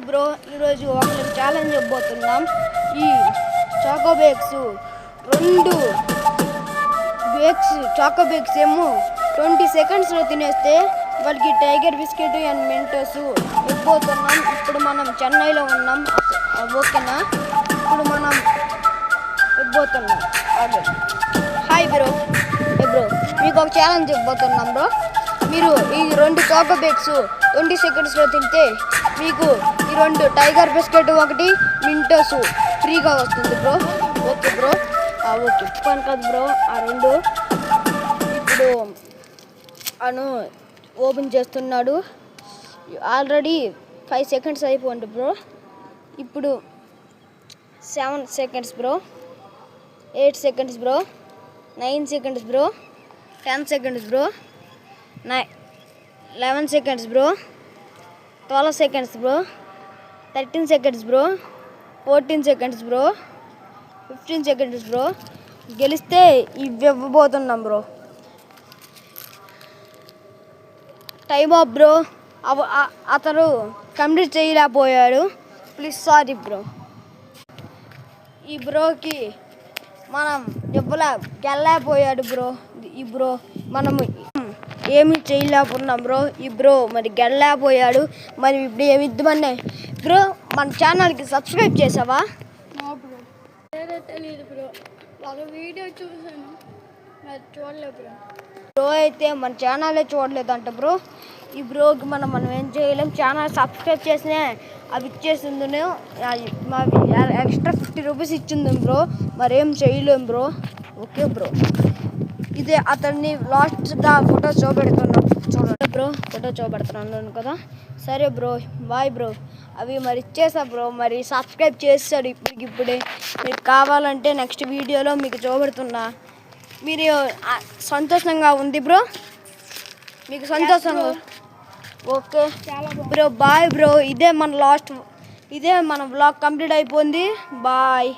Bro, ఈరోజు ఒకరికి challenge ఇవ్వబోతున్నాం. ఈ చాకోబేక్స్ 2 చాకోబేక్స్ ఏమో 20 సెకండ్స్లో తినేస్తే వాళ్ళకి టైగర్ బిస్కెట్ అండ్ మెంటోస్ ఇవ్వబోతున్నాం. ఇప్పుడు మనం చెన్నైలో ఉన్నాం, ఓకేనా? ఇప్పుడు మనం ఇవ్వబోతున్నాం. హాయ్ బ్రో, మీకు ఒక ఛాలెంజ్ ఇవ్వబోతున్నాం బ్రో. మీరు ఈ 2 చాకోబేక్స్ 20 సెకండ్స్లో తింటే మీకు ఈ 2 టైగర్ బిస్కెట్ 1 మింటోస్ ఫ్రీగా వస్తుంది బ్రో. ఓకే బ్రో, ఓకే చెప్పాను కదా బ్రో. ఆ 2 ఇప్పుడు అను ఓపెన్ చేస్తున్నాడు. ఆల్రెడీ 5 సెకండ్స్ అయిపోయింది బ్రో. ఇప్పుడు 7 seconds bro, 8 seconds bro, 9 seconds bro, 10 seconds bro, 11 seconds bro, 12 seconds bro, 13 seconds bro, 14 seconds bro, 15 seconds bro. గెలిస్తే ఇవి ఇవ్వబోతున్నాం బ్రో. Time of bro. అతను కంప్లీట్ చేయలేకపోయాడు, ప్లీజ్ సారీ బ్రో. ఈ బ్రోకి మనం గెలలేకపోయాడు బ్రో. ఈ బ్రో మనం ఏమి చేయలేకున్నాం బ్రో. ఈ బ్రో మరి గెలలేకపోయాడు. మరి ఇప్పుడు ఏమి ఇద్దామన్నా బ్రో? మన ఛానల్కి సబ్స్క్రైబ్ చేసావా? తెలియదు బ్రో, ఒక వీడియో చూసాను, చూడలేదు బ్రో. బ్రో అయితే మన ఛానలే చూడలేదంట బ్రో. ఈ బ్రోకి మనం ఏం చేయలేం. ఛానల్ సబ్స్క్రైబ్ చేసినా అవి ఇచ్చేసింది, మావి ఎక్స్ట్రా 50 రూపీస్ ఇచ్చింది బ్రో. మరేం చేయలేం బ్రో. ఓకే బ్రో, ఇదే అతన్ని లాస్ట్గా ఫోటో చూపెడుతున్నాం, చూడండి బ్రో. ఫోటో చూపెడుతున్నాను కదా. సరే బ్రో, బాయ్ బ్రో. అవి మరి ఇచ్చేసా బ్రో. మరి సబ్స్క్రైబ్ చేస్తాడు ఇప్పుడే. మీకు కావాలంటే నెక్స్ట్ వీడియోలో మీకు చూపెడుతున్నా. మీరు సంతోషంగా ఉంది బ్రో? మీకు సంతోషంగా? Okay bro, bye bro. ఇదే మన వ్లాగ్ కంప్లీట్ అయిపోయింది. బాయ్.